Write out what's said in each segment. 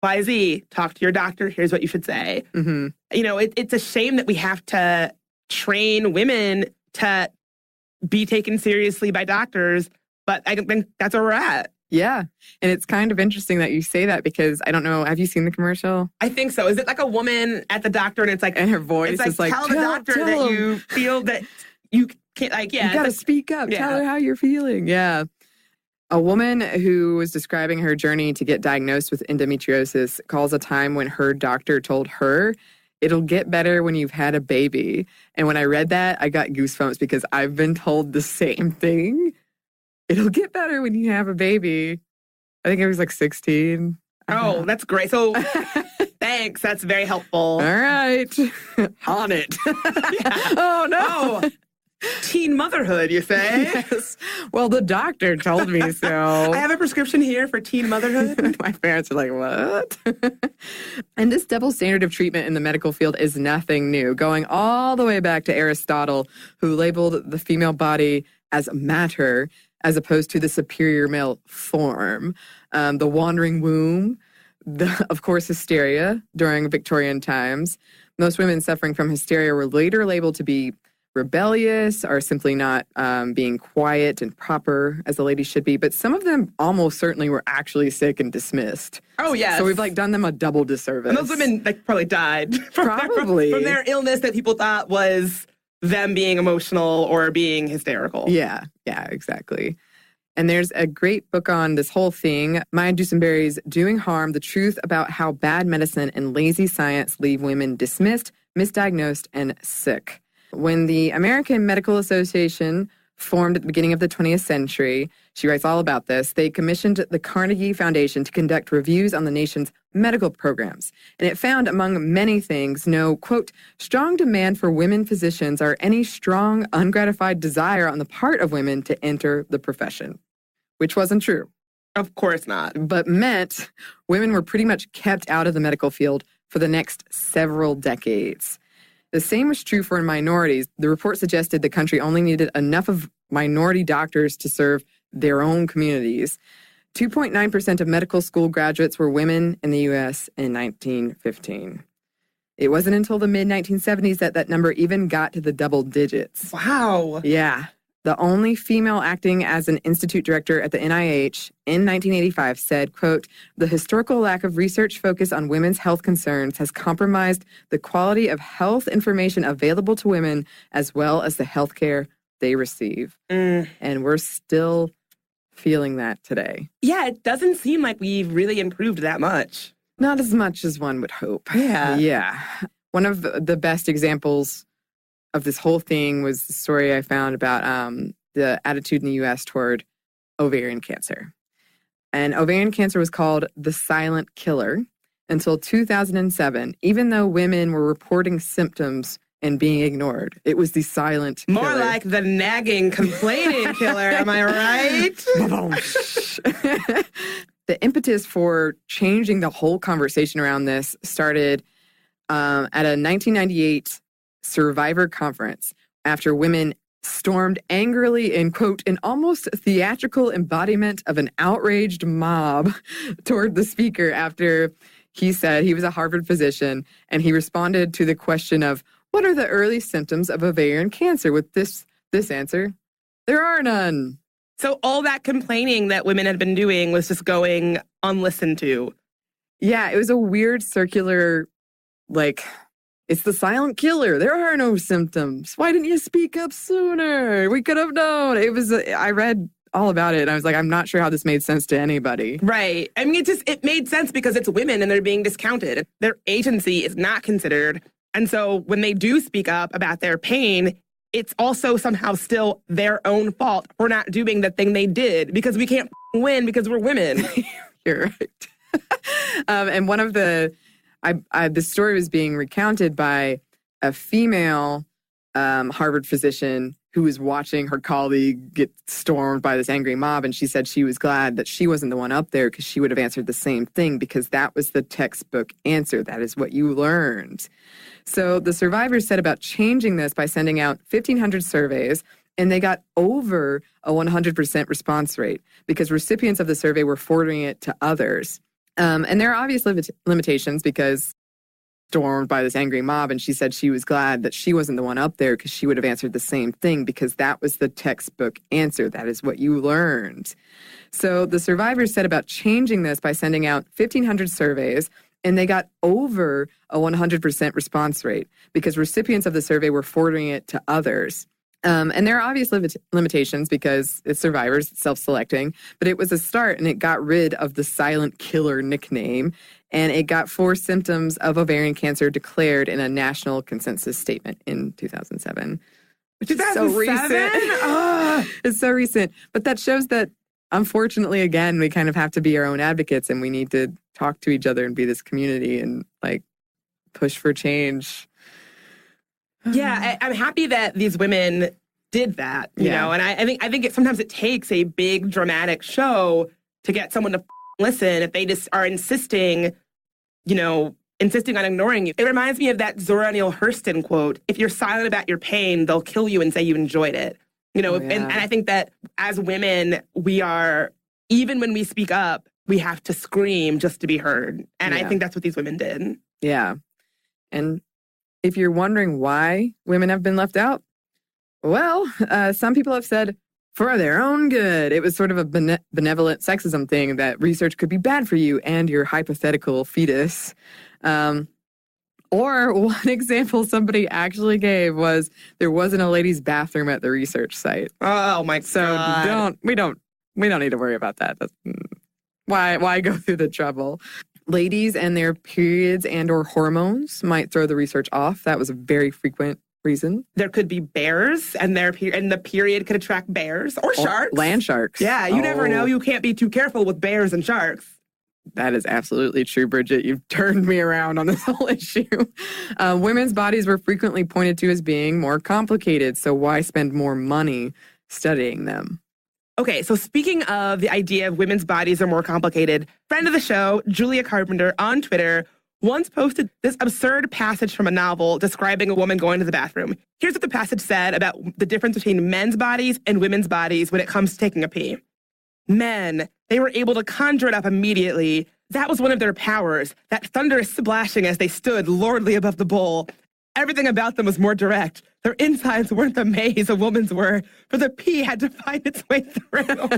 XYZ, talk to your doctor, here's what you should say. Mm-hmm. You know, it's a shame that we have to train women to be taken seriously by doctors, but I think that's where we're at. Yeah. And it's kind of interesting that you say that because I don't know, have you seen the commercial? I think so. Is it like a woman at the doctor and it's like... And her voice is like, tell the doctor that you feel that you can't, like, yeah. You got to speak up. Yeah. Tell her how you're feeling. Yeah. A woman who was describing her journey to get diagnosed with endometriosis calls a time when her doctor told her, it'll get better when you've had a baby. And when I read that, I got goosebumps because I've been told the same thing. It'll get better when you have a baby. I think I was like 16. Oh, that's great. So thanks. That's very helpful. All right. On it. Yeah. Oh, no. Oh, teen motherhood, you say? Yes. Well, the doctor told me so. I have a prescription here for teen motherhood. My parents are like, what? And this double standard of treatment in the medical field is nothing new, going all the way back to Aristotle, who labeled the female body as matter, as opposed to the superior male form. The wandering womb, of course, hysteria during Victorian times. Most women suffering from hysteria were later labeled to be rebellious or simply not being quiet and proper as a lady should be. But some of them almost certainly were actually sick and dismissed. Oh, yes. So we've done them a double disservice. And those women probably died. Probably. From their illness that people thought was them being emotional or being hysterical. Yeah, exactly. And there's a great book on this whole thing, Maya Dusenberry's Doing Harm, The Truth About How Bad Medicine and Lazy Science Leave Women Dismissed, Misdiagnosed, and Sick. When the American Medical Association formed at the beginning of the 20th century, she writes all about this, they commissioned the Carnegie Foundation to conduct reviews on the nation's medical programs. And it found, among many things, no, quote, strong demand for women physicians or any strong, ungratified desire on the part of women to enter the profession, which wasn't true. Of course not. But meant women were pretty much kept out of the medical field for the next several decades. The same was true for minorities. The report suggested the country only needed enough of minority doctors to serve their own communities. 2.9% of medical school graduates were women in the U.S. in 1915. It wasn't until the mid-1970s that number even got to the double digits. Wow. Yeah. The only female acting as an institute director at the NIH in 1985 said, quote, the historical lack of research focus on women's health concerns has compromised the quality of health information available to women as well as the health care they receive. And we're still feeling that today. Yeah, it doesn't seem like we've really improved that much. Not as much as one would hope. Yeah. One of the best examples of this whole thing was the story I found about the attitude in the U.S. toward ovarian cancer. And ovarian cancer was called the silent killer until 2007, even though women were reporting symptoms and being ignored. It was the silent killer. More like the nagging, complaining killer, am I right? The impetus for changing the whole conversation around this started at a 1998 Survivor conference after women stormed angrily in, quote, an almost theatrical embodiment of an outraged mob toward the speaker after he said he was a Harvard physician, and he responded to the question of, what are the early symptoms of ovarian cancer with this answer? There are none. So all that complaining that women had been doing was just going unlistened to. Yeah, it was a weird circular, it's the silent killer. There are no symptoms. Why didn't you speak up sooner? We could have known. I read all about it, and I was like, I'm not sure how this made sense to anybody. Right. I mean, it made sense because it's women and they're being discounted. Their agency is not considered. And so when they do speak up about their pain, it's also somehow still their own fault for not doing the thing they did because we can't win because we're women. You're right. And one of the story was being recounted by a female Harvard physician who was watching her colleague get stormed by this angry mob. And she said she was glad that she wasn't the one up there because she would have answered the same thing because that was the textbook answer. That is what you learned. So the survivors set about changing this by sending out 1,500 surveys, and they got over a 100% response rate because recipients of the survey were forwarding it to others. And there are obvious limitations because stormed by this angry mob, and she said she was glad that she wasn't the one up there because she would have answered the same thing because that was the textbook answer. That is what you learned. So the survivors set about changing this by sending out 1,500 surveys, and they got over a 100% response rate because recipients of the survey were forwarding it to others. And there are obvious limitations because it's survivors, it's self-selecting, but it was a start and it got rid of the silent killer nickname, and it got 4 symptoms of ovarian cancer declared in a national consensus statement in 2007. Which is so recent. It's so recent. But that shows that, unfortunately, again, we kind of have to be our own advocates and we need to talk to each other and be this community and like push for change. Yeah, I'm happy that these women did that, you know, and I think sometimes it takes a big dramatic show to get someone to listen if they just are insisting on ignoring you. It reminds me of that Zora Neale Hurston quote, if you're silent about your pain, they'll kill you and say you enjoyed it. And I think that as women, we are, even when we speak up, we have to scream just to be heard. And I think that's what these women did. Yeah. And if you're wondering why women have been left out, well, some people have said for their own good. It was sort of a benevolent sexism thing that research could be bad for you and your hypothetical fetus. Or one example somebody actually gave was there wasn't a ladies' bathroom at the research site. Oh my God. So we don't need to worry about that. Why go through the trouble? Ladies and their periods and or hormones might throw the research off. That was a very frequent reason. There could be bears and the period could attract bears or sharks. Land sharks. Yeah, you never know. You can't be too careful with bears and sharks. That is absolutely true, Bridget. You've turned me around on this whole issue. Women's bodies were frequently pointed to as being more complicated, so why spend more money studying them? Okay, so speaking of the idea of women's bodies are more complicated, friend of the show, Julia Carpenter, on Twitter, once posted this absurd passage from a novel describing a woman going to the bathroom. Here's what the passage said about the difference between men's bodies and women's bodies when it comes to taking a pee. Men, they were able to conjure it up immediately. That was one of their powers, that thunderous splashing as they stood lordly above the bowl. Everything about them was more direct. Their insides weren't the maze a woman's were, for the pee had to find its way through. And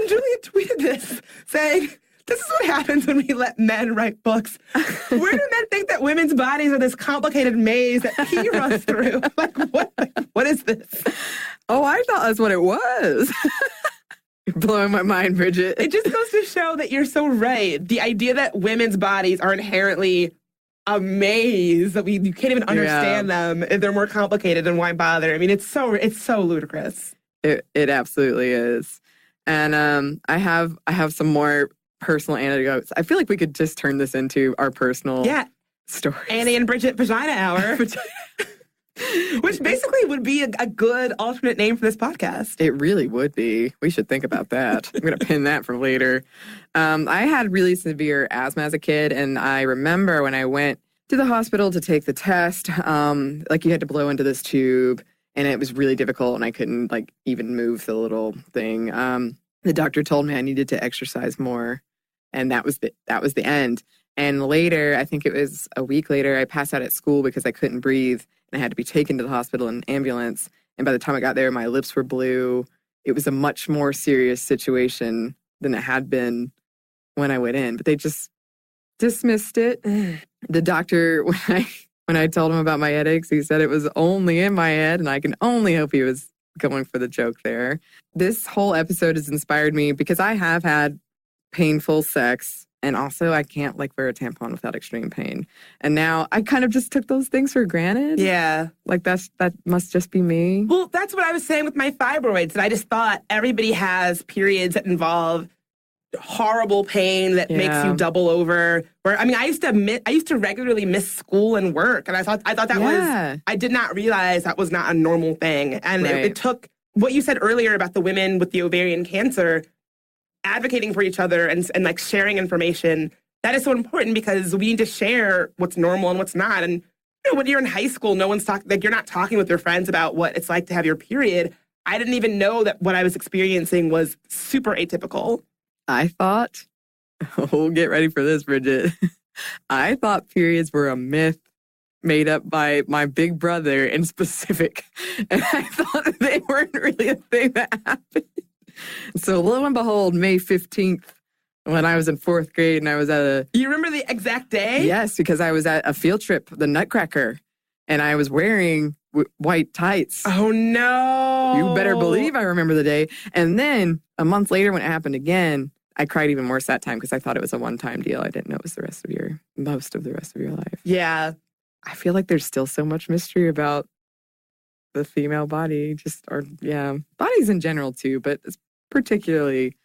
Julia tweeted this, saying, this is what happens when we let men write books. Where do men think that women's bodies are this complicated maze that pee runs through? Like, what is this? Oh, I thought that's what it was. You're blowing my mind, Bridget. It just goes to show that you're so right. The idea that women's bodies are inherently a maze, that you can't even understand them if they're more complicated, and why bother? I mean, it's so ludicrous. It absolutely is. And I have some more personal anecdotes. I feel like we could just turn this into our personal stories. Annie and Bridget Vagina Hour. Which basically would be a good alternate name for this podcast. It really would be. We should think about that. I'm going to pin that for later. I had really severe asthma as a kid, and I remember when I went to the hospital to take the test, you had to blow into this tube, and it was really difficult, and I couldn't even move the little thing. The doctor told me I needed to exercise more, and that was the end. And later, I think it was a week later, I passed out at school because I couldn't breathe. I had to be taken to the hospital in an ambulance. And by the time I got there, my lips were blue. It was a much more serious situation than it had been when I went in. But they just dismissed it. The doctor, when I told him about my headaches, he said it was only in my head. And I can only hope he was going for the joke there. This whole episode has inspired me because I have had painful sex. And also, I can't wear a tampon without extreme pain. And now I kind of just took those things for granted. Yeah. That must just be me. Well, that's what I was saying with my fibroids. And I just thought everybody has periods that involve horrible pain that makes you double over. I used to regularly miss school and work. And I thought that was, I did not realize that was not a normal thing. And it took what you said earlier about the women with the ovarian cancer advocating for each other and sharing information. That is so important because we need to share what's normal and what's not. And when you're in high school, no one's talking, you're not talking with your friends about what it's like to have your period. I didn't even know that what I was experiencing was super atypical. I thought Oh, get ready for this, Bridget. I thought periods were a myth made up by my big brother in specific. And I thought that they weren't really a thing that happened. So lo and behold, May 15th, when I was in 4th grade and I was at You remember the exact day? Yes, because I was at a field trip, the Nutcracker, and I was wearing white tights. Oh, no. You better believe I remember the day. And then a month later when it happened again, I cried even worse that time because I thought it was a one-time deal. I didn't know it was most of the rest of your life. Yeah. I feel like there's still so much mystery about the female body, bodies in general too, but particularly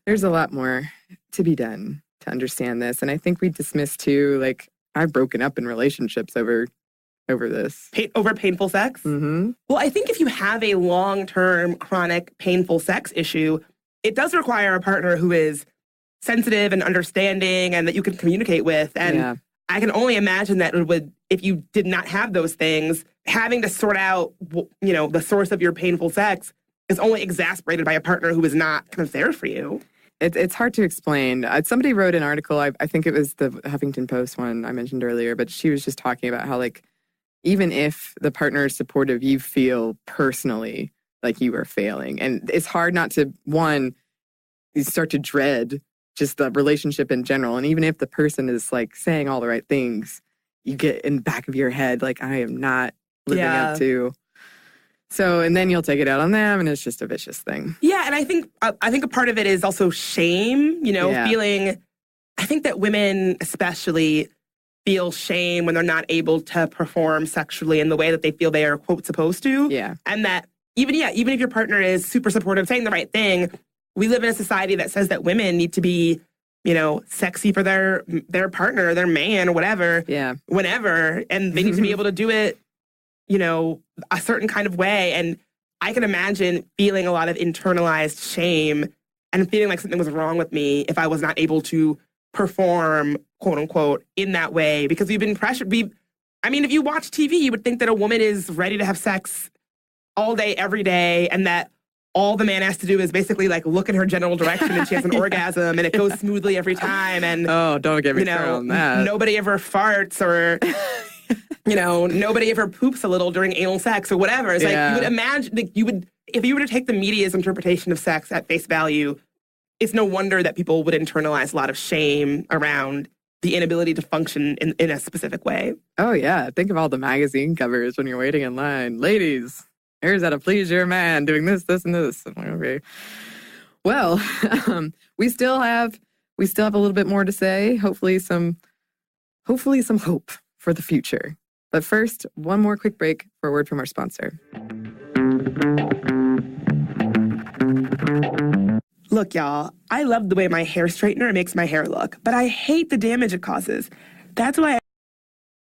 there's a lot more to be done to understand this. And I think we dismiss too, like I've broken up in relationships over this. Over painful sex? Mm-hmm. Well, I think if you have a long-term chronic painful sex issue, it does require a partner who is sensitive and understanding and that you can communicate with. And I can only imagine that it would, if you did not have those things, having to sort out, the source of your painful sex is only exasperated by a partner who is not kind of there for you. It's hard to explain. Somebody wrote an article, I think it was the Huffington Post one I mentioned earlier, but she was just talking about how, like, even if the partner is supportive, you feel personally like you are failing. And it's hard not to, one, you start to dread just the relationship in general. And even if the person is like saying all the right things, you get in the back of your head, like, I am not living up to. So, and then you'll take it out on them and it's just a vicious thing. Yeah. And I think a part of it is also shame, feeling, I think that women especially feel shame when they're not able to perform sexually in the way that they feel they are, quote, supposed to. Yeah. And that even if your partner is super supportive, saying the right thing, we live in a society that says that women need to be, sexy for their partner, their man, or whatever, whenever, and they need to be able to do it, a certain kind of way. And I can imagine feeling a lot of internalized shame and feeling like something was wrong with me if I was not able to perform, quote unquote, in that way, because we've been pressured. If you watch TV, you would think that a woman is ready to have sex all day, every day, and that all the man has to do is basically like look in her general direction and she has an orgasm and it goes smoothly every time. And don't get me started on that. Nobody ever farts or nobody ever poops a little during anal sex or whatever. It's like you would imagine, like, if you were to take the media's interpretation of sex at face value, it's no wonder that people would internalize a lot of shame around the inability to function in a specific way. Oh, yeah. Think of all the magazine covers when you're waiting in line. Ladies, here's how to please your man doing this, this, and this. I'm like, okay. Well, we still have a little bit more to say. Hopefully some hope for the future. But first, one more quick break for a word from our sponsor. Look, y'all, I love the way my hair straightener makes my hair look, but I hate the damage it causes. That's why